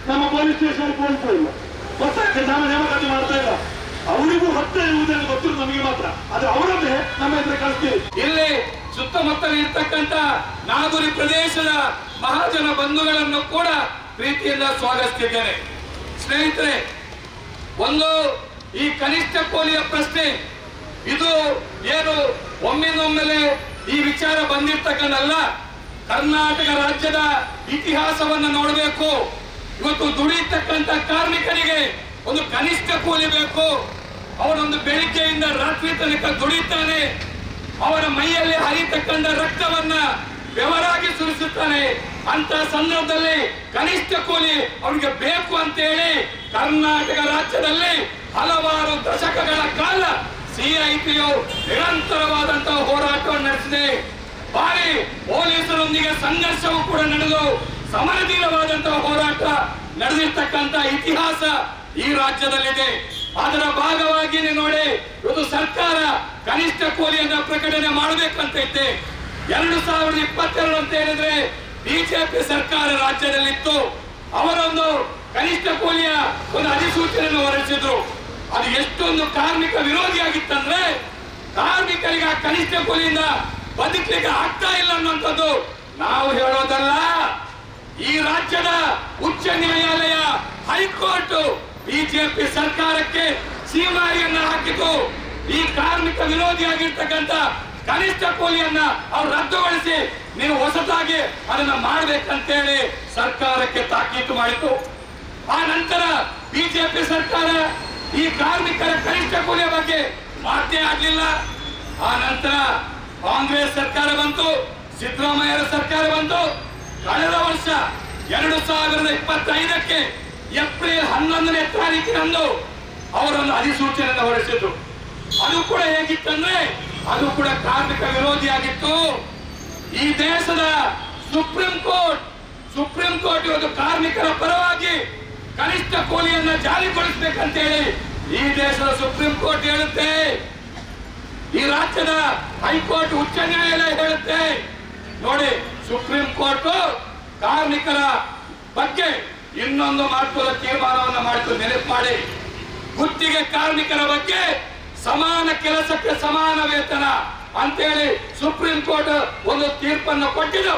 ನಮ್ಮ police station police ಇಲ್ಲ, ಗೊತ್ತಾಗ್ತದೆ ನಾವು ನೇಮಕಾತಿ ಮಾಡ್ತಾ ಇಲ್ಲ. ಅವರಿಗೂ ಹೊಟ್ಟೆ ಇರುವುದನ್ನು ಗೊತ್ತಿರೋದು ನಮಗೆ ಮಾತ್ರ, ಅದು ಅವರನ್ನೇ ನಮ್ಮ ಹತ್ರ ಕಳಿಸ್ತೀವಿ. ಇಲ್ಲಿ ಸುತ್ತಮುತ್ತಲು ಇರ್ತಕ್ಕಂಥ ನಾಗುರಿ ಪ್ರದೇಶದ ಮಹಾಜನ ಬಂಧುಗಳನ್ನು ಕೂಡ ಪ್ರೀತಿಯಿಂದ ಸ್ವಾಗತಿಸಿದ್ದೇನೆ. ಸ್ನೇಹಿತರೆ, ಒಂದು ಈ ಕನಿಷ್ಠ ಕೂಲಿಯ ಪ್ರಶ್ನೆ ಇದು ಏನು ಒಮ್ಮೆಲೆ ಈ ವಿಚಾರ ಬಂದಿರ್ತಕ್ಕಂಥಲ್ಲ. ಕರ್ನಾಟಕ ರಾಜ್ಯದ ಇತಿಹಾಸವನ್ನು ನೋಡಬೇಕು. ಇವತ್ತು ದುಡಿಯತಕ್ಕಂಥ ಕಾರ್ಮಿಕರಿಗೆ ಒಂದು ಕನಿಷ್ಠ ಕೂಲಿ ಬೇಕು. ಅವನೊಂದು ಬೆಳಿಗ್ಗೆಯಿಂದ ರಾತ್ರಿ ತನಕ ದುಡಿತಾನೆ, ಅವನ ಮೈಯಲ್ಲಿ ಹರಿತಕ್ಕಂಥ ರಕ್ತವನ್ನ ಬೆವರಾಗಿ ಸುರಿಸುತ್ತಾನೆ. ಅಂತ ಸಂದರ್ಭದಲ್ಲಿ ಕನಿಷ್ಠ ಕೂಲಿ ಅವನಿಗೆ ಬೇಕು ಅಂತ ಹೇಳಿ ಕರ್ನಾಟಕ ರಾಜ್ಯದಲ್ಲಿ ಹಲವಾರು ದಶಕಗಳ ಕಾಲ ಸಿಐಟಿಯು ನಿರಂತರವಾದಂತಹ ಹೋರಾಟವನ್ನು ನಡೆಸಿದೆ. ಭಾರಿ ಪೊಲೀಸರೊಂದಿಗೆ ಸಂಘರ್ಷವೂ ಕೂಡ ನಡೆದು ಸಮರಧೀರವಾದಂತಹ ಹೋರಾಟ ನಡೆದಿರ್ತಕ್ಕಂಥ ಇತಿಹಾಸ ಈ ರಾಜ್ಯದಲ್ಲಿದೆ. ಅದರ ಭಾಗವಾಗಿ ನೋಡಿ, ಇವತ್ತು ಸರ್ಕಾರ ಕನಿಷ್ಠ ಕೂಲಿಯನ್ನ ಪ್ರಕಟಣೆ ಮಾಡಬೇಕಂತ ಇದ್ದೆ. 2022 ಅಂತ ಹೇಳಿದ್ರೆ ಬಿಜೆಪಿ ಸರ್ಕಾರ ರಾಜ್ಯದಲ್ಲಿತ್ತು. ಅವರೊಂದು ಕನಿಷ್ಠ ಕೂಲಿಯ ಒಂದು ಅಧಿಸೂಚನೆಯನ್ನು ಹೊರಡಿಸಿದ್ರು. ಅದು ಎಷ್ಟೊಂದು ಕಾರ್ಮಿಕ ವಿರೋಧಿಯಾಗಿತ್ತಂದ್ರೆ, ಕಾರ್ಮಿಕರಿಗೆ ಆ ಕನಿಷ್ಠ ಕೂಲಿಯಿಂದ ಬದುಕಲಿಕ್ಕೆ ಆಗ್ತಾ ಇಲ್ಲ ಅನ್ನುವಂಥದ್ದು ನಾವು ಹೇಳೋದಲ್ಲ. ಈ ರಾಜ್ಯದ ಉಚ್ಚ ನ್ಯಾಯಾಲಯ, ಹೈಕೋರ್ಟ್ ಬಿಜೆಪಿ ಸರ್ಕಾರಕ್ಕೆ ಸೀಮಾರಿಯನ್ನ ಹಾಕಿತು. ಈ ಕಾರ್ಮಿಕ ವಿರೋಧಿಯಾಗಿರ್ತಕ್ಕಂಥ ಕನಿಷ್ಠ ಕೂಲಿಯನ್ನ ಅವ್ರು ರದ್ದುಗೊಳಿಸಿ ನೀವು ಹೊಸದಾಗಿ ಅದನ್ನ ಮಾಡಬೇಕಂತೇಳಿ ಸರ್ಕಾರಕ್ಕೆ ತಾಕೀತು ಮಾಡಿತು. ಆ ನಂತರ ಬಿಜೆಪಿ ಸರ್ಕಾರ ಈ ಕಾರ್ಮಿಕರ ಕನಿಷ್ಠ ಕೂಲಿಯ ಬಗ್ಗೆ ಮಾತೇ ಆಗಲಿಲ್ಲ. ಆ ನಂತರ ಕಾಂಗ್ರೆಸ್ ಸರ್ಕಾರ ಬಂತು, ಸಿದ್ದರಾಮಯ್ಯ ಸರ್ಕಾರ ಬಂತು. ಕಳೆದ ವರ್ಷ 2025ಕ್ಕೆ ಏಪ್ರಿಲ್ 11ನೇ ತಾರೀಕಿನಂದು ಅವರೊಂದು ಅಧಿಸೂಚನೆಯನ್ನು ಹೊರಡಿಸಿದ್ರು. ಅದು ಕೂಡ ಹೇಗಿತ್ತಂದ್ರೆ, ಅದು ಕೂಡ ಕಾರ್ಮಿಕ ವಿರೋಧಿಯಾಗಿತ್ತು. ಈ ದೇಶದ ಸುಪ್ರೀಂ ಕೋರ್ಟ್ ಇವತ್ತು ಕಾರ್ಮಿಕರ ಪರವಾಗಿ ಕನಿಷ್ಠ ಕೂಲಿಯನ್ನ ಜಾರಿಗೊಳಿಸಬೇಕಂತೇಳಿ ಈ ದೇಶದ ಸುಪ್ರೀಂ ಕೋರ್ಟ್ ಹೇಳುತ್ತೆ. ಈ ರಾಜ್ಯದ ಹೈಕೋರ್ಟ್, ಉಚ್ಚ ನ್ಯಾಯಾಲಯ ಹೇಳುತ್ತೆ. ನೋಡಿ, ಸುಪ್ರೀಂ ಕೋರ್ಟ್ ಕಾರ್ಮಿಕರ ಬಗ್ಗೆ ಇನ್ನೊಂದು ಮಹತ್ವದ ತೀರ್ಮಾನವನ್ನು ಮಾಡಿತು. ನೆನಪು ಮಾಡಿ, ಗುತ್ತಿಗೆ ಕಾರ್ಮಿಕರ ಬಗ್ಗೆ ಸಮಾನ ಕೆಲಸಕ್ಕೆ ಸಮಾನ ವೇತನ ಅಂತೇಳಿ ಸುಪ್ರೀಂ ಕೋರ್ಟ್ ಒಂದು ತೀರ್ಪನ್ನು ಕೊಟ್ಟಿದ್ದು.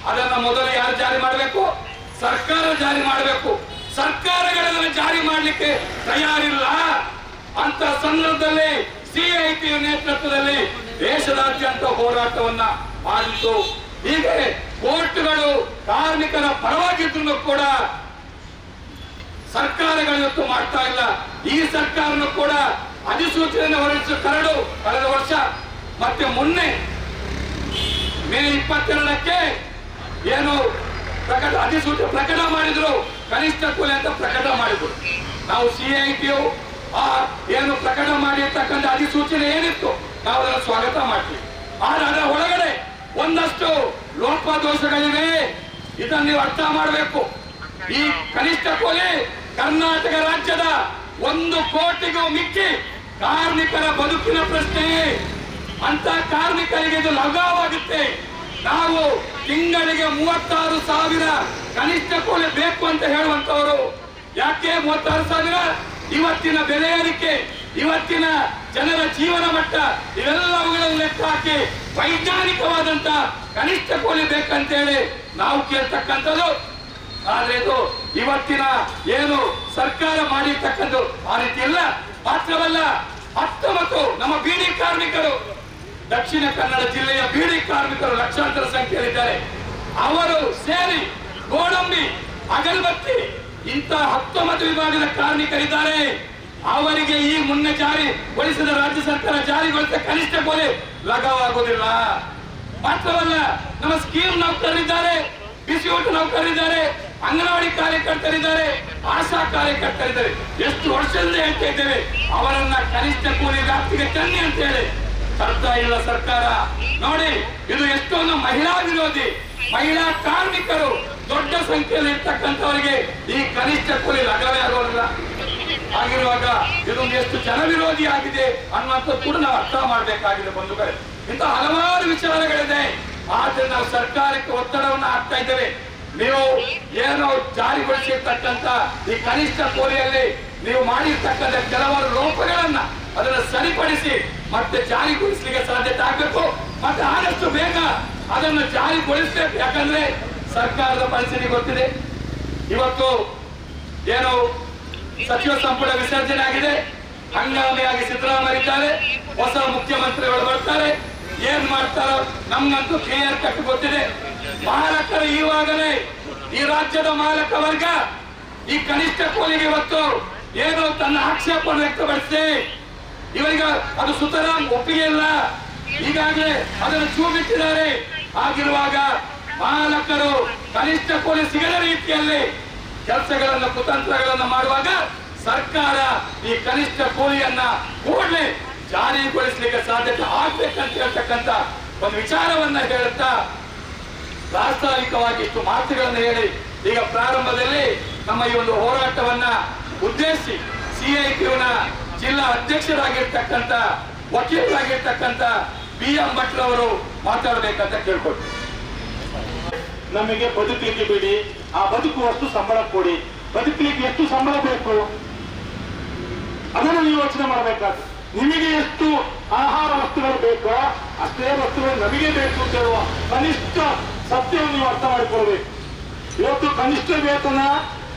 ಅದನ್ನ ಮೊದಲು ಯಾರು ಜಾರಿ ಮಾಡಬೇಕು? ಸರ್ಕಾರ ಜಾರಿ ಮಾಡಬೇಕು. ಸರ್ಕಾರಗಳನ್ನು ಜಾರಿ ಮಾಡಲಿಕ್ಕೆ ತಯಾರಿಲ್ಲ. ಅಂತ ಸಂದರ್ಭದಲ್ಲಿ ಸಿಐಟಿ ನೇತೃತ್ವದಲ್ಲಿ ದೇಶದಾದ್ಯಂತ ಹೋರಾಟವನ್ನ ಮಾಡಿತು. ಹೀಗೆ ಕೋರ್ಟ್ಗಳು ಕಾರ್ಮಿಕರ ಪರವಾಗಿದ್ರು ಕೂಡ ಸರ್ಕಾರಗಳು ಇವತ್ತು ಮಾಡ್ತಾ ಇಲ್ಲ. ಈ ಸರ್ಕಾರನು ಕೂಡ ಅಧಿಸೂಚನೆ ಹೊರಡಿಸಿದ ಕಳೆದ ವರ್ಷ, ಮತ್ತೆ ಮೊನ್ನೆ ಮೇ 22ಕ್ಕೆ ಏನು ಅಧಿಸೂಚನೆ ಪ್ರಕಟ ಮಾಡಿದ್ರು, ಕನಿಷ್ಠ ಕೂಲಿ ಅಂತ ಪ್ರಕಟ ಮಾಡಿದ್ರು. ನಾವು ಸಿಐಟಿಯು ಏನು ಪ್ರಕಟ ಮಾಡಿರ್ತಕ್ಕಂಥ ಅಧಿಸೂಚನೆ ಏನಿತ್ತು ನಾವು ಅದನ್ನು ಸ್ವಾಗತ ಮಾಡ್ತೀವಿ. ಆದ್ರೆ ಅದರ ಒಳಗಡೆ ಒಂದಷ್ಟು ಲೋಪದೋಷಗಳಿವೆ. ಇದನ್ನು ನೀವು ಅರ್ಥ ಮಾಡಬೇಕು. ಈ ಕನಿಷ್ಠ ಕೂಲಿ ಕರ್ನಾಟಕ ರಾಜ್ಯದ 1 ಕೋಟಿಗೂ ಮಿಕ್ಕಿ ಕಾರ್ಮಿಕರ ಬದುಕಿನ ಪ್ರಶ್ನೆ. ಅಂತ ಕಾರ್ಮಿಕರಿಗೆ ಇದು ಲಘುವಾಗುತ್ತೆ. ನಾವು ತಿಂಗಳಿಗೆ 36,000 ಕನಿಷ್ಠ ಕೂಲಿ ಬೇಕು ಅಂತ ಹೇಳುವಂತವರು. ಯಾಕೆ 36,000? ಇವತ್ತಿನ ಬೆಲೆ ಏರಿಕೆ, ಇವತ್ತಿನ ಜನರ ಜೀವನ ಮಟ್ಟ, ಇವೆಲ್ಲವುಗಳನ್ನು ಲೆಕ್ಕ ಹಾಕಿ ವೈಜ್ಞಾನಿಕವಾದಂತ ಕನಿಷ್ಠ ಕೂಲಿ ಬೇಕಂತೇಳಿ ನಾವು ಕೇಳ್ತಕ್ಕಂಥದ್ದು. ಆದ್ರೆ ಇದು ಇವತ್ತಿನ ಏನು ಸರ್ಕಾರ ಮಾಡಿರ್ತಕ್ಕಂಥ ಆ ರೀತಿ ಇಲ್ಲ. ಮಾತ್ರವಲ್ಲ, 19 ನಮ್ಮ ಬೀಡಿ ಕಾರ್ಮಿಕರು, ದಕ್ಷಿಣ ಕನ್ನಡ ಜಿಲ್ಲೆಯ ಬೀಡಿ ಕಾರ್ಮಿಕರು ಲಕ್ಷಾಂತರ ಸಂಖ್ಯೆಯಲ್ಲಿದ್ದಾರೆ. ಅವರು ಸೇರಿ ಗೋಡಂಬಿ, ಅಗರಬತ್ತಿ ಇಂಥ 19 ವಿಭಾಗದ ಕಾರ್ಮಿಕರಿದ್ದಾರೆ. ಅವರಿಗೆ ಈ ಮುನ್ನೆ ಜಾರಿಗೊಳಿಸಿದ ರಾಜ್ಯ ಸರ್ಕಾರ ಜಾರಿಗೊಳಿಸಿದ ಕನಿಷ್ಠ ಕೂಲಿ ಲಘುವಾಗುವುದಿಲ್ಲ. ಮಾತ್ರವಲ್ಲ, ನಮ್ಮ ಸ್ಕೀಮ್ ನೌಕರರಿದ್ದಾರೆ, ಬಿಸಿ ಊಟ ನೌಕರರಿದ್ದಾರೆ, ಅಂಗನವಾಡಿ ಕಾರ್ಯಕರ್ತರಿದ್ದಾರೆ, ಆಶಾ ಕಾರ್ಯಕರ್ತರಿದ್ದಾರೆ. ಎಷ್ಟು ವರ್ಷದಿಂದ ಹೇಳ್ತಾ ಇದ್ದೇವೆ ಅವರನ್ನ ಕನಿಷ್ಠ ಕೂಲಿ ವ್ಯಾಪ್ತಿಗೆ ತನ್ನಿ ಅಂತ ಹೇಳಿ. ತರ್ತಾ ಇಲ್ಲ ಸರ್ಕಾರ. ನೋಡಿ, ಇದು ಎಷ್ಟೊಂದು ಮಹಿಳಾ ವಿರೋಧಿ, ಮಹಿಳಾ ಕಾರ್ಮಿಕರು ದೊಡ್ಡ ಸಂಖ್ಯೆಯಲ್ಲಿ ಇರ್ತಕ್ಕಂಥವರಿಗೆ ಈ ಕನಿಷ್ಠ ಕೂಲಿ ಲಘವೇ ಆಗೋದಿಲ್ಲ. ಆಗಿರುವಾಗ ಇದೊಂದು ಎಷ್ಟು ಜನ ವಿರೋಧಿ ಆಗಿದೆ ಅನ್ನುವಂಥದ್ದು ಕೂಡ ನಾವು ಅರ್ಥ ಮಾಡಬೇಕಾಗಿದೆ ಬಂಧುಗಳೇ. ಇಂಥ ಹಲವಾರು ವಿಚಾರಗಳಿದೆ. ಆದ್ರೆ ನಾವು ಸರ್ಕಾರಕ್ಕೆ ಒತ್ತಡವನ್ನು ಹಾಕ್ತಾ ಇದ್ದೇವೆ. ನೀವು ಏನು ಜಾರಿಗೊಳಿಸಿರ್ತಕ್ಕಂಥ ಈ ಕನಿಷ್ಠ ಕೂಲಿಯಲ್ಲಿ ನೀವು ಮಾಡಿರ್ತಕ್ಕಂಥ ಕೆಲವಾರು ಲೋಪಗಳನ್ನ ಅದನ್ನ ಸರಿಪಡಿಸಿ ಮತ್ತೆ ಜಾರಿಗೊಳಿಸಲಿಕ್ಕೆ ಸಾಧ್ಯತೆ ಆಗಬೇಕು. ಮತ್ತೆ ಆದಷ್ಟು ಬೇಗ ಅದನ್ನು ಜಾರಿಗೊಳಿಸಬೇಕು. ಯಾಕಂದ್ರೆ ಸರ್ಕಾರದ ಪರಿಸ್ಥಿತಿ ಗೊತ್ತಿದೆ. ಇವತ್ತು ಏನು ಸಚಿವ ಸಂಪುಟ ವಿಸರ್ಜನೆ ಆಗಿದೆ, ಹಂಗಾಮಿಯಾಗಿ ಸಿದ್ದರಾಮಯ್ಯ ಇದ್ದಾರೆ, ಹೊಸ ಮುಖ್ಯಮಂತ್ರಿಗಳು ಬರ್ತಾರೆ, ಏನ್ ಮಾಡ್ತಾರೋ ನಮ್ಗಂತೂ ಕ್ಲಿಯರ್ ಕಟ್ ಗೊತ್ತಿದೆ. ಮಾಲಕರು ಈವಾಗಲೇ ಈ ರಾಜ್ಯದ ಮಾಲಕ ವರ್ಗ ಈ ಕನಿಷ್ಠ ಕೂಲಿಗೆ ಇವತ್ತು ಏನು ತನ್ನ ಆಕ್ಷೇಪವನ್ನು ವ್ಯಕ್ತಪಡಿಸಿ ಇವರಿಗೆ ಅದು ಸುತರಾಂ ಒಪ್ಪಿಗೆ ಇಲ್ಲ, ಈಗಾಗಲೇ ಅದನ್ನು ಚೂಬಿಟ್ಟಿದ್ದಾರೆ. ಆಗಿರುವಾಗ ಮಾಲಕರು ಕನಿಷ್ಠ ಕೂಲಿ ಸಿಗದ ರೀತಿಯಲ್ಲಿ ಕೆಲಸಗಳನ್ನು ಕುತಂತ್ರಗಳನ್ನು ಮಾಡುವಾಗ ಸರ್ಕಾರ ಈ ಕನಿಷ್ಠ ಕೂಲಿಯನ್ನ ಕೂಡಲೇ ಜಾರಿಗೊಳಿಸಲಿಕ್ಕೆ ಸಾಧ್ಯತೆ ಆಗ್ಬೇಕಂತ ಹೇಳ್ತಕ್ಕಂಥ ಒಂದು ವಿಚಾರವನ್ನ ಹೇಳುತ್ತಾ ಪ್ರಾಸ್ತಾವಿಕವಾಗಿ ಇಷ್ಟು ಮಾತುಗಳನ್ನು ಹೇಳಿ ಈಗ ಪ್ರಾರಂಭದಲ್ಲಿ ನಮ್ಮ ಈ ಒಂದು ಹೋರಾಟವನ್ನ ಉದ್ದೇಶಿಸಿ ಸಿಐಟಿಯುನ ಜಿಲ್ಲಾ ಅಧ್ಯಕ್ಷರಾಗಿರ್ತಕ್ಕಂಥ ವಕೀಲರಾಗಿರ್ತಕ್ಕಂಥ BM ಭಟ್ರವರು ಮಾತಾಡಬೇಕಂತ ಕೇಳ್ಕೊಳ್ತೀವಿ. ನಮಗೆ ಬದುಕಲಿಕ್ಕೆ ಬಿಡಿ, ಆ ಬದುಕುವಷ್ಟು ಸಂಬಳ ಕೊಡಿ. ಬದುಕಲಿಕ್ಕೆ ಎಷ್ಟು ಸಂಬಳ ಬೇಕು ಅದನ್ನು ನೀವು ಯೋಚನೆ ಮಾಡಬೇಕಾದ್ರೆ, ನಿಮಗೆ ಎಷ್ಟು ಆಹಾರ ವಸ್ತುಗಳು ಬೇಕೋ ಅಷ್ಟೇ ವಸ್ತುಗಳು ನಮಗೆ ಬೇಕು ಅಂತ ಹೇಳುವ ಕನಿಷ್ಠ ಸತ್ಯವನ್ನು ನೀವು ಅರ್ಥ ಮಾಡಿಕೊಳ್ಬೇಕು. ಇವತ್ತು ಕನಿಷ್ಠ ವೇತನ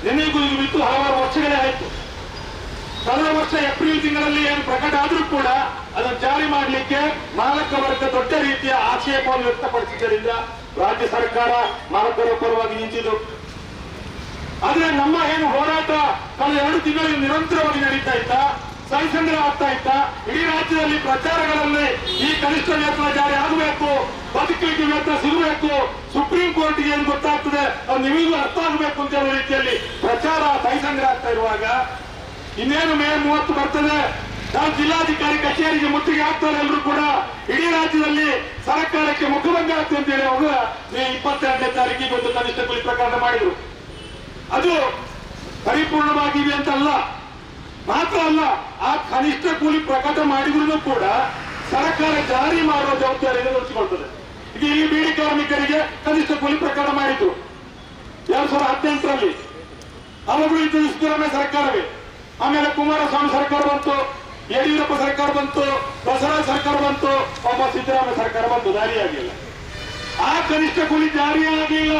ನಿನಗೂ ಇದು ಬಿಟ್ಟು ಹಲವಾರು ವರ್ಷಗಳೇ ಆಯಿತು. ಕಳೆದ ವರ್ಷ ಏಪ್ರಿಲ್ ತಿಂಗಳಲ್ಲಿ ಏನು ಪ್ರಕಟ ಆದ್ರೂ ಕೂಡ ಅದನ್ನು ಜಾರಿ ಮಾಡಲಿಕ್ಕೆ ಮಾಲಕ ವರ್ಗ ದೊಡ್ಡ ರೀತಿಯ ಆಕ್ಷೇಪವನ್ನು ವ್ಯಕ್ತಪಡಿಸಿದ್ದರಿಂದ ರಾಜ್ಯ ಸರ್ಕಾರ ಮಾಲಕರ ಪರವಾಗಿ ನಿಂತಿದ್ದು. ಆದ್ರೆ ನಮ್ಮ ಏನು ಹೋರಾಟ ಕಳೆದ 2 ತಿಂಗಳಿಗೆ ನಿರಂತರವಾಗಿ ನಡೀತಾ ಇತ್ತ, ಸಹಿ ಸಂಗ್ರಹ ಆಗ್ತಾ ಇತ್ತ. ಇಡೀ ರಾಜ್ಯದಲ್ಲಿ ಪ್ರಚಾರಗಳಲ್ಲಿ ಈ ಕನಿಷ್ಠ ವೇತನ ಜಾರಿ ಆಗಬೇಕು, ಬದುಕಲಿಕ್ಕೆ ವೇತನ ಸಿಗಬೇಕು, ಸುಪ್ರೀಂ ಕೋರ್ಟ್ಗೆ ಏನು ಗೊತ್ತಾಗ್ತದೆ ಅದು ನಿಮಗೂ ಅರ್ಥ ಆಗಬೇಕು ಅಂತ ಹೇಳುವ ರೀತಿಯಲ್ಲಿ ಪ್ರಚಾರ ಸಹಿ ಸಂಗ್ರಹ ಆಗ್ತಾ ಇರುವಾಗ ಇನ್ನೇನು ಮೇ 30 ಬರ್ತದೆ. ನಾವು ಜಿಲ್ಲಾಧಿಕಾರಿ ಕಚೇರಿಗೆ ಮುತ್ತಿಗೆ ಹಾಕ್ತಾರೆ ಎಲ್ಲರೂ ಕೂಡ. ಇಡೀ ರಾಜ್ಯದಲ್ಲಿ ಸರ್ಕಾರಕ್ಕೆ ಮುಖಭಂಗ ಆಗ್ತದೆ ಅಂತ ಹೇಳಿ ಅವರು ಮೇ 22ನೇ ತಾರೀಕಿಗೆ ಒಂದು ಕನಿಷ್ಠ ಕೂಲಿ ಪ್ರಕರಣ ಮಾಡಿದ್ರು. ಅದು ಪರಿಪೂರ್ಣವಾಗಿದೆ ಅಂತಲ್ಲ, ಮಾತ್ರ ಅಲ್ಲ, ಆ ಕನಿಷ್ಠ ಕೂಲಿ ಪ್ರಕಟ ಮಾಡಿದ್ರು ಕೂಡ ಸರ್ಕಾರ ಜಾರಿ ಮಾಡುವ ಜವಾಬ್ದಾರಿಯನ್ನು ವಹಿಸಿಕೊಳ್ತದೆ. ಈಗ ಇಲ್ಲಿ ಬೀಡಿ ಕಾರ್ಮಿಕರಿಗೆ ಕನಿಷ್ಠ ಕೂಲಿ ಪ್ರಕಟ ಮಾಡಿದ್ರು 2018ರಲ್ಲಿ. ಅವಾಗಲೂ ಇದು ಸಿದ್ದರಾಮಯ್ಯ ಸರ್ಕಾರವೇ. ಆಮೇಲೆ ಕುಮಾರಸ್ವಾಮಿ ಸರ್ಕಾರ ಬಂತು, ಯಡಿಯೂರಪ್ಪ ಸರ್ಕಾರ ಬಂತು, ಬಸವರಾಜ ಸರ್ಕಾರ ಬಂತು, ಒಬ್ಬ ಸಿದ್ದರಾಮಯ್ಯ ಸರ್ಕಾರ ಬಂತು, ಜಾರಿಯಾಗಿಲ್ಲ. ಆ ಕನಿಷ್ಠ ಕೂಲಿ ಜಾರಿಯಾಗಿಲ್ಲ.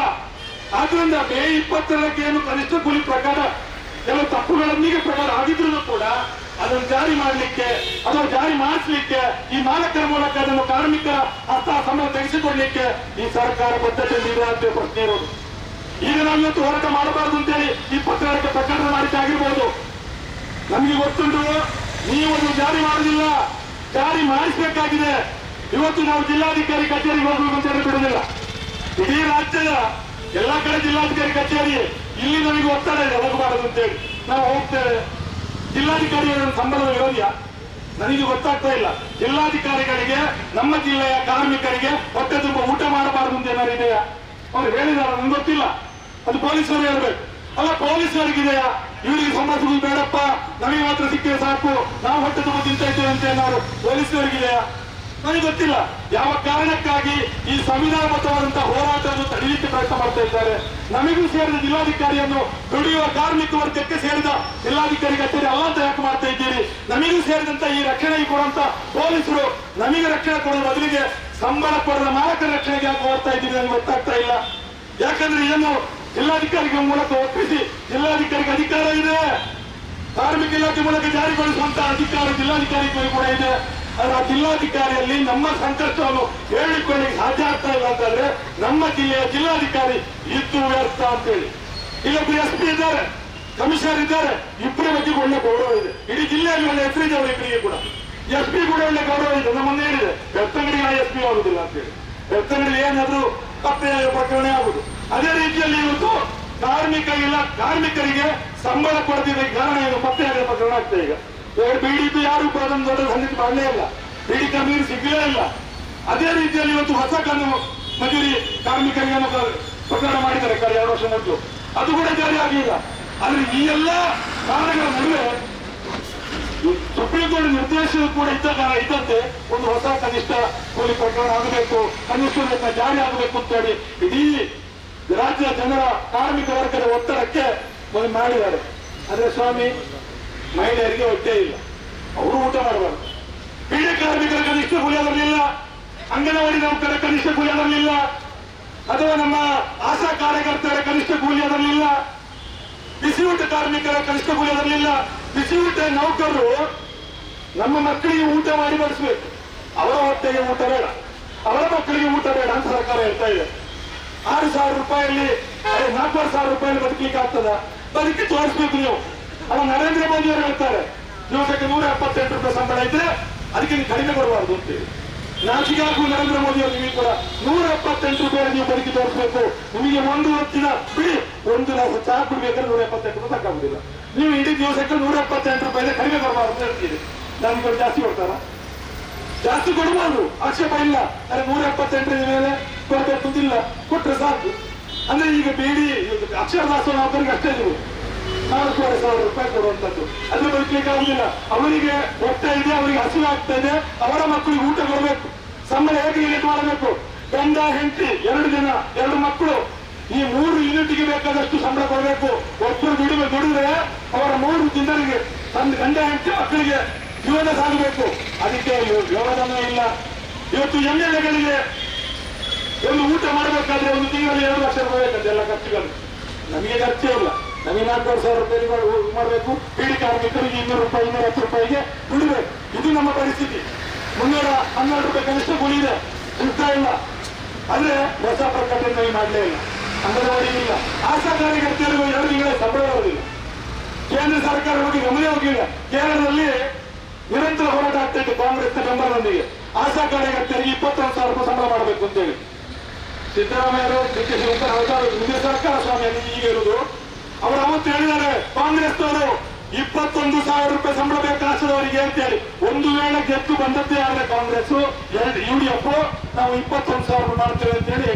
ಆದ್ರಿಂದ ಮೇ 22ಕ್ಕೆ ಏನು ಕನಿಷ್ಠ ಕೂಲಿ ಪ್ರಕಾರ ಕೆಲವು ತಪ್ಪುಗಳೊಂದಿಗೆ ಪ್ರಕಾರ ಆಗಿದ್ರು ಕೂಡ ಅದನ್ನು ಜಾರಿ ಮಾಡಲಿಕ್ಕೆ, ಅದನ್ನು ಜಾರಿ ಮಾಡಿಸ್ಲಿಕ್ಕೆ, ಈ ಮಾಲಕರ ಮೂಲಕ ಅದನ್ನು ಕಾರ್ಮಿಕರ ಅರ್ಥ ಸಂಬಳ ತೆಗೆಸಿಕೊಡ್ಲಿಕ್ಕೆ ಈ ಸರ್ಕಾರ ಬದ್ಧತೆ ನೀಡುವಂತೆ ಪ್ರಶ್ನೆ ಇರೋದು. ಈಗ ನಾವು ಇವತ್ತು ಹೋರಾಟ ಮಾಡಬಾರದು ಅಂತೇಳಿ 22ಕ್ಕೆ ಪ್ರಕರಣ ಮಾಡಿದ್ದಾಗಿರ್ಬೋದು. ನಮಗೆ ಗೊತ್ತುಂಟು, ನೀವು ಅದು ಜಾರಿ ಮಾಡುವುದಿಲ್ಲ, ಜಾರಿ ಮಾಡಿಸಬೇಕಾಗಿದೆ. ಇವತ್ತು ನಾವು ಜಿಲ್ಲಾಧಿಕಾರಿ ಕಚೇರಿಗೆ ಹೋಗ್ಬೇಕು ಅಂತ ಹೇಳಿ ಬಿಡುವುದಿಲ್ಲ. ಇಡೀ ರಾಜ್ಯದ ಎಲ್ಲಾ ಕಡೆ ಜಿಲ್ಲಾಧಿಕಾರಿ ಕಚೇರಿ, ಇಲ್ಲಿ ನಮಗೆ ಒತ್ತಡ ಇದೆ ಹೋಗಬಾರದು ಅಂತೇಳಿ ನಾವು ಹೋಗ್ತೇವೆ. ಜಿಲ್ಲಾಧಿಕಾರಿಗಳ ಸಂಬಳ ಇರೋದ್ಯಾ ನನಗೆ ಗೊತ್ತಾಗ್ತಾ ಇಲ್ಲ. ಜಿಲ್ಲಾಧಿಕಾರಿಗಳಿಗೆ ನಮ್ಮ ಜಿಲ್ಲೆಯ ಕಾರ್ಮಿಕರಿಗೆ ಹೊಟ್ಟೆ ತುಂಬ ಊಟ ಮಾಡಬಾರದು ಅಂತ ಏನಾರು ಇದೆಯಾ? ಅವ್ರು ಹೇಳಿದಾರ ನಮ್ಗೆ ಗೊತ್ತಿಲ್ಲ, ಅದು ಪೊಲೀಸರು ಹೇಳ್ಬೇಕು. ಅಲ್ಲ, ಪೊಲೀಸರಿಗಿದೆಯಾ ಇವರಿಗೆ ಸಂಬಳ ಸಿಗುದು ಬೇಡಪ್ಪ, ನಮಗೆ ಮಾತ್ರ ಸಿಕ್ಕಿದ್ರೆ ಸಾಕು, ನಾವು ಹೊಟ್ಟೆ ತುಂಬ ತಿಂತಾ ಇದ್ದೇವೆ ಅಂತ ಏನಾದ್ರು ಪೊಲೀಸರಿಗಿದೆಯಾ? ನನಗೆ ಗೊತ್ತಿಲ್ಲ. ಯಾವ ಕಾರಣಕ್ಕಾಗಿ ಈ ಸಂವಿಧಾನಬದ್ಧವಾದಂತಹ ಹೋರಾಟವನ್ನು ತಡೆಯಲಿಕ್ಕೆ ಪ್ರಯತ್ನ ಮಾಡ್ತಾ ಇದ್ದಾರೆ. ನಮಗೂ ಸೇರಿದ ಜಿಲ್ಲಾಧಿಕಾರಿಯನ್ನು ದುಡಿಯುವ ಕಾರ್ಮಿಕ ವರ್ಗಕ್ಕೆ ಸೇರಿದ ಜಿಲ್ಲಾಧಿಕಾರಿ ಕಚೇರಿ ಅಲ್ಲ ಅಂತ ಯಾಕೆ ಮಾಡ್ತಾ ಇದ್ದೀರಿ? ನಮಗೂ ಸೇರಿದಂತ ಈ ರಕ್ಷಣೆ ಕೊಡುವಂತ ಪೊಲೀಸರು ನಮಗೆ ರಕ್ಷಣೆ ಕೊಡುವ ಬದಲಿಗೆ ಸಂಬಳ ಕೊಡದ ಮಾಲಕರ ರಕ್ಷಣೆಗೆ ಯಾಕೆ ಹೋಗ್ತಾ ಇದ್ದೀರಿ ನನಗೆ ಗೊತ್ತಾಗ್ತಾ ಇಲ್ಲ. ಯಾಕಂದ್ರೆ ಇದನ್ನು ಜಿಲ್ಲಾಧಿಕಾರಿಗಳ ಮೂಲಕ ಒಪ್ಪಿಸಿ, ಜಿಲ್ಲಾಧಿಕಾರಿಗೆ ಅಧಿಕಾರ ಇದೆ, ಕಾರ್ಮಿಕ ಇಲಾಖೆ ಮೂಲಕ ಜಾರಿಗೊಳಿಸುವಂತ ಅಧಿಕಾರ ಜಿಲ್ಲಾಧಿಕಾರಿಗಳಿಗೆ ಕೂಡ ಇದೆ. ಆ ಜಿಲ್ಲಾಧಿಕಾರಿಯಲ್ಲಿ ನಮ್ಮ ಸಂಕಷ್ಟವನ್ನು ಹೇಳಿಕೊಳ್ಳಿಕ್ಕೆ ಸಾಧ್ಯ ಆಗ್ತಾ ಇಲ್ಲ ಅಂತಂದ್ರೆ ನಮ್ಮ ಜಿಲ್ಲೆಯ ಜಿಲ್ಲಾಧಿಕಾರಿ ಇದ್ದು ವ್ಯರ್ಥ ಅಂತೇಳಿ. ಇಲ್ಲೊಬ್ಬರು SP ಇದ್ದಾರೆ, ಕಮಿಷನರ್ ಇದ್ದಾರೆ, ಇಬ್ಬರ ಬಗ್ಗೆ ಒಳ್ಳೆ ಗೌರವ ಇದೆ. ಇಡೀ ಜಿಲ್ಲೆಯಲ್ಲಿ ಒಳ್ಳೆ ಹೆಸರಿದೆ ಅವರಿಬ್ಬರಿಗೆ ಕೂಡ. SP ಕೂಡ ಒಳ್ಳೆ ಗೌರವ ಇದೆ. ನಮ್ಮನ್ನೇ ಹೇಳಿದೆ ಬೆಳ್ತಂಗಡಿಗೆ SP ಆಗುದಿಲ್ಲ ಅಂತೇಳಿ. ಬೆಳ್ತಂಗಡಿ ಏನಾದ್ರೂ ತಪ್ಪೆ ಪ್ರಕರಣ ಆಗುದು. ಅದೇ ರೀತಿಯಲ್ಲಿ ಇವತ್ತು ಕಾರ್ಮಿಕರಿಗೆ ಸಂಬಳ ಕೊಡದಿದ್ದ ಕಾರಣ ಏನು ಪತ್ತೆಯಾದ ಪ್ರಕರಣ ಆಗ್ತದೆ. ಈಗ BDP ಯಾರು ಕೂಡ ಅದನ್ನು ದೊಡ್ಡ ಸಂಗತಿ ಮಾಡಲೇ ಇಲ್ಲ, ಬಿಡಿ ಕಾರ್ಮಿಕರು ಸಿಗಲೇ ಇಲ್ಲ. ಅದೇ ರೀತಿಯಲ್ಲಿ ಇವತ್ತು ಹೊಸ ಕಾನೂನು ಮಜೂರಿ ಕಾರ್ಮಿಕರಿಗೆ ಪ್ರಕರಣ ಮಾಡಿದ್ದಾರೆ ಕಳೆದ 2 ವರ್ಷ ಮೊದಲು, ಅದು ಕೂಡ ಜಾರಿ ಆಗಿಲ್ಲ. ಆದ್ರೆ ಈ ಎಲ್ಲ ಕಾರಣಗಳ ನಡುವೆ ಸುಪ್ರೀಂ ಕೋರ್ಟ್ ನಿರ್ದೇಶ ಕೂಡ ಇದ್ದಂತೆ ಒಂದು ಹೊಸ ಕನಿಷ್ಠ ಕೂಲಿ ಪ್ರಕರಣ ಆಗಬೇಕು, ಕನಿಷ್ಠ ವೇತನ ಜಾರಿ ಆಗಬೇಕು ಅಂತ ಹೇಳಿ ಇಡೀ ರಾಜ್ಯದ ಜನರ ಕಾರ್ಮಿಕ ವರ್ಗದ ಒತ್ತಡಕ್ಕೆ ಒಂದು ಮಾಡಿದ್ದಾರೆ. ಆದ್ರೆ ಸ್ವಾಮಿ, ಮಹಿಳೆಯರಿಗೆ ಹೊಟ್ಟೆ ಇಲ್ಲ, ಅವರು ಊಟ ಮಾಡಬಾರ್ದು. ಪೀಡೆ ಕಾರ್ಮಿಕರ ಕನಿಷ್ಠ ಕೂಲಿ ಅದರಲಿಲ್ಲ, ಅಂಗನವಾಡಿ ನೌಕರರ ಕನಿಷ್ಠ ಕೂಲಿ ಅದರಲಿಲ್ಲ, ಅಥವಾ ನಮ್ಮ ಆಶಾ ಕಾರ್ಯಕರ್ತರ ಕನಿಷ್ಠ ಕೂಲಿ ಅದರಲಿಲ್ಲ, ಬಿಸಿಯೂಟ ಕಾರ್ಮಿಕರ ಕನಿಷ್ಠ ಕೂಲಿ ಅದರಲಿಲ್ಲ. ಬಿಸಿಯೂಟ ನೌಕರರು ನಮ್ಮ ಮಕ್ಕಳಿಗೆ ಊಟ ಮಾಡಿ ಬಡಿಸ್ಬೇಕು, ಅವರ ಹೊಟ್ಟೆಗೆ ಊಟ ಬೇಡ, ಅವರ ಮಕ್ಕಳಿಗೆ ಊಟ ಬೇಡ ಅಂತ ಸರ್ಕಾರ ಹೇಳ್ತಾ ಇದೆ. 6,000 ರೂಪಾಯಲ್ಲಿ 4,000 ರೂಪಾಯಲ್ಲಿ ಬದುಕಲಿಕ್ಕೆ ಆಗ್ತದ? ಬದುಕಿ ತೋರಿಸ್ಬೇಕು ನೀವು. ಅಲ್ಲ, ನರೇಂದ್ರ ಮೋದಿ ಅವರು ಹೇಳ್ತಾರೆ ದಿವಸಕ್ಕೆ 178 ರೂಪಾಯಿ ಸಂಬಳ ಇದ್ರೆ ಅದಕ್ಕೆ ನೀವು ಕಡಿಮೆ ಕೊಡಬಾರ್ದು ಅಂತೇಳಿ. ನಾಚಿಕಾಗೂ ನರೇಂದ್ರ ಮೋದಿ ಅವರು ನೀವು ಕೂಡ 178 ರೂಪಾಯಿ ನೀವು ಬದುಕಿ ತೋರಿಸ್ಬೇಕು. ನಿಮಗೆ ಒಂದು ಹೊತ್ತಿನ ಬಿಡಿ, ಒಂದು ಗ್ಲಾಸ್ ಚಹಾ ಕುಡಿಬೇಕಾದ್ರೆ 178 ರೂಪಾಯಿ ಸಾಕಾಗುದಿಲ್ಲ. ನೀವು ಇಡೀ ದಿವಸಕ್ಕೆ 178 ರೂಪಾಯಿ ಕಡಿಮೆ ಕೊಡಬಾರ್ದು ಅಂತ ಹೇಳ್ತೀರಿ. ನಮ್ಗೆ ಜಾಸ್ತಿ ಕೊಡ್ತಾರ? ಜಾಸ್ತಿ ಕೊಡಬಾರ್ದು, ಆಕ್ಷೇಪ ಇಲ್ಲ. ಅರೆ 178 ಮೇಲೆ ಕೊಡಬೇಕು ಅಂತಿಲ್ಲ, ಕೊಟ್ರೆ ಸಾಕು. ಅಂದ್ರೆ ಈಗ ಬೇಡಿ ಅಕ್ಷರದಾಸ ನೌಕರಿಗೆ ಅಷ್ಟೇ ನೀವು 4,500 ರೂಪಾಯಿ ಕೊಡುವಂತದ್ದು, ಅದ್ರ ಬದುಕಲಿಕ್ಕೆ ಆಗುದಿಲ್ಲ. ಅವರಿಗೆ ಹೊಟ್ಟೆ ಇದೆ, ಅವರಿಗೆ ಹಸಿವು ಆಗ್ತಾ ಇದೆ, ಅವರ ಮಕ್ಕಳಿಗೆ ಊಟ ಕೊಡಬೇಕು, ಸಂಬಳ ಹೇಗೆ ಯೂನಿಟ್ ಮಾಡಬೇಕು. ಗಂಡ ಹೆಂಡತಿ 2 ಜನ 2 ಮಕ್ಕಳು, ಈ 3 ಯೂನಿಟ್ಗೆ ಬೇಕಾದಷ್ಟು ಸಂಬಳ ಕೊಡಬೇಕು. ಒಬ್ಬರು ದುಡಿದ್ರೆ ಅವರ 3 ಜನರಿಗೆ ಗಂಡ ಹೆಂಡತಿ ಮಕ್ಕಳಿಗೆ ಜೀವನ ಸಾಗಬೇಕು. ಅದಕ್ಕೆ ವ್ಯವಧಾನ ಇಲ್ಲ. ಇವತ್ತು MLA ಒಂದು ಊಟ ಮಾಡಬೇಕಾದ್ರೆ ಒಂದು ತಿಂಗಳಲ್ಲಿ 2 ಲಕ್ಷ ರೂಪಾಯಿ ಬೇಕಂತೆ ಎಲ್ಲ ಖರ್ಚುಗಳು. ನಮಗೆ ಖರ್ಚೇ ಇಲ್ಲ. ನಮಗೆ 4,000 ರೂಪಾಯಿ ಮಾಡಬೇಕು. ಪೀಡಿ ಕಾರ್ಮಿಕರಿಗೆ 200 ರೂಪಾಯಿ 210 ರೂಪಾಯಿಗೆ ದುಡಿಬೇಕು. ಇದು ನಮ್ಮ ಪರಿಸ್ಥಿತಿ. 312 ರೂಪಾಯಿ ಕನಿಷ್ಠ ಕೂಲಿ ಇದೆ, ಸಿಗ್ತಾ ಇಲ್ಲ. ಆದ್ರೆ ಹೊಸ ಪ್ರಕಟಣೆ ಮಾಡಲೇ ಇಲ್ಲ, ಅಂಗನವಾಡಿ ಇಲ್ಲ, ಆಶಾ ಕಾರ್ಯಕರ್ತರಿಗೂ 2 ತಿಂಗಳ ಸಂಬಳ ಬರುವುದಿಲ್ಲ. ಕೇಂದ್ರ ಸರ್ಕಾರ ಬಗ್ಗೆ ಗಮನ ಹೋಗಿಲ್ಲ. ಕೇರಳದಲ್ಲಿ ನಿರಂತರ ಹೋರಾಟ ಆಗ್ತಾ ಇತ್ತು ಕಾಂಗ್ರೆಸ್ನ ಬೆಂಬಲದೊಂದಿಗೆ. ಆಶಾ ಕಾರ್ಯಕರ್ತರಿಗೆ 21,000 ರೂಪಾಯಿ ಸಂಬಳ ಮಾಡಬೇಕು ಅಂತೇಳಿ ಸಿದ್ದರಾಮಯ್ಯರು ಡಿಕೆ ಶಿವಕುಮಾರ್ ನಿಮಗೆ ಸರ್ಕಾರ ಸ್ವಾಮಿಯಲ್ಲಿ ಈಗ ಇರುವುದು. ಅವರು ಅವತ್ತು ಹೇಳಿದ್ದಾರೆ, ಕಾಂಗ್ರೆಸ್ನವರು 21,000 ರೂಪಾಯಿ ಸಂಬಳ ಬೇಕು ಆಶದವರಿಗೆ ಅಂತೇಳಿ. ಒಂದು ವೇಳೆ ಗೆದ್ದು ಬಂದದ್ದೇ ಆದ್ರೆ ಕಾಂಗ್ರೆಸ್ UDF ನಾವು 21,000 ಮಾಡ್ತೇವೆ ಅಂತೇಳಿ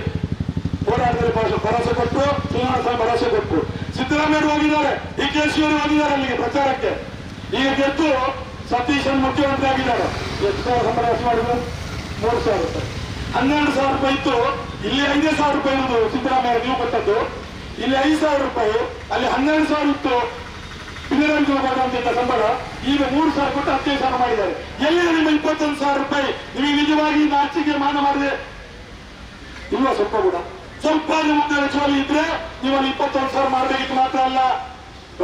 ಹೋರಾಟದಲ್ಲಿ ಭರವಸೆ ಕೊಟ್ಟು, ಚುನಾವಣಾ ಭರವಸೆ ಕೊಟ್ಟು ಸಿದ್ದರಾಮಯ್ಯ ಹೋಗಿದ್ದಾರೆ, DK ಹೋಗಿದ್ದಾರೆ ಅಲ್ಲಿಗೆ ಪ್ರಚಾರಕ್ಕೆ. ಈಗ ಗೆದ್ದು ಸತೀಶನ್ ಮುಖ್ಯಮಂತ್ರಿ ಆಗಿದ್ದಾರೆ. ಎಷ್ಟು ಸಾವಿರ ಸಂಬಳ ಮಾಡಿದ್ರು? 3,000 ರೂಪಾಯಿ. 12,000 ರೂಪಾಯಿ ಇತ್ತು, ಇಲ್ಲಿ 5,000 ರೂಪಾಯಿ ಇರುವುದು ಸಿದ್ದರಾಮಯ್ಯ ನೀವು ಕೊಟ್ಟದ್ದು. ಇಲ್ಲಿ 5,000 ರೂಪಾಯಿ, ಅಲ್ಲಿ 12,000 ಇತ್ತು ಪಿನರಂಜು ಕೊಡುವಂತ ಸಂಬಳ. ಈಗ 3,000 ಕೊಟ್ಟು 15,000 ಮಾಡಿದ್ದಾರೆ. ಎಲ್ಲಿದೆ ನಿಮ್ಮ 21,000 ರೂಪಾಯಿ? ನಿಮಗೆ ನಿಜವಾಗಿ ನಾಚಿಕೆ ಮಾನ ಮಾಡಿದೆ ಇಲ್ವಾ? ಸ್ವಲ್ಪ ಕೂಡ ಸ್ವಲ್ಪ ನಿಮಗೆ ವಿಚಾರ ಇದ್ರೆ ನೀವು ಅಲ್ಲಿ 21,000 ಮಾಡಬೇಕಿತ್ತು. ಮಾತ್ರ ಅಲ್ಲ,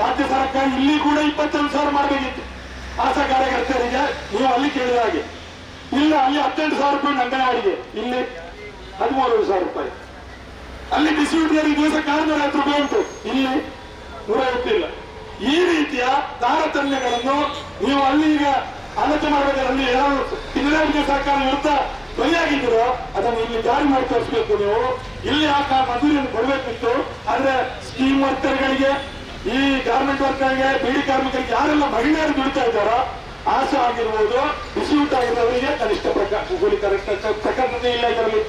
ರಾಜ್ಯ ಸರ್ಕಾರ ಇಲ್ಲಿ ಕೂಡ 21,000 ಮಾಡಬೇಕಿತ್ತು ಆಶಾ ಕಾರ್ಯಕರ್ತರಿಗೆ. ನೀವು ಅಲ್ಲಿ ಕೇಳಿದ ಹಾಗೆ ಇಲ್ಲ, ಅಲ್ಲಿ 18,000 ರೂಪಾಯಿ ಅಂಗನವಾಡಿಗೆ, ಇಲ್ಲಿ 13,000 ರೂಪಾಯಿ. ಅಲ್ಲಿ ಬಿಸಿಯೂಟದಲ್ಲಿ ದಿವಸಕ್ಕೆ 650 ರೂಪಾಯಿ ಉಂಟು, ಇಲ್ಲಿ 150 ಇಲ್ಲ. ಈ ರೀತಿಯ ತಾರತಮ್ಯಗಳನ್ನು ನೀವು ಅಲ್ಲಿ ಈಗ ಆಲೋಚನೆ ಮಾಡಬೇಕಾದ್ರೆ ಅಲ್ಲಿ ಯಾರು ಪಿನರಾಜಿ ಸರ್ಕಾರ ವಿರುದ್ಧ ಬಲಿಯಾಗಿದ್ದೀರೋ ಅದನ್ನು ಇಲ್ಲಿ ಜಾರಿ ಮಾಡಿ ತೋರಿಸಬೇಕು. ನೀವು ಇಲ್ಲಿ ಆ ಮಜೂರಿಯನ್ನು ಕೊಡಬೇಕಿತ್ತು. ಆದ್ರೆ ಸ್ಕೀಮ್ ವರ್ಕರ್ಗಳಿಗೆ, ಈ ಗಾರ್ಮೆಂಟ್ ವರ್ಕರ್ಗೆ, ಬೀಡಿ ಕಾರ್ಮಿಕರಿಗೆ ಯಾರೆಲ್ಲ ಮಹಿಳೆಯರು ದುಡಿತಾ ಇದ್ದಾರೋ, ಆಶಾ ಆಗಿರ್ಬೋದು, ಬಿಸಿಯೂಟ ಆಗಿರೋರಿಗೆ ಕನಿಷ್ಠ ಕೂಲಿ ಪ್ರಕಟಣೆ ಇಲ್ಲ ಇದರಲ್ಲಿ.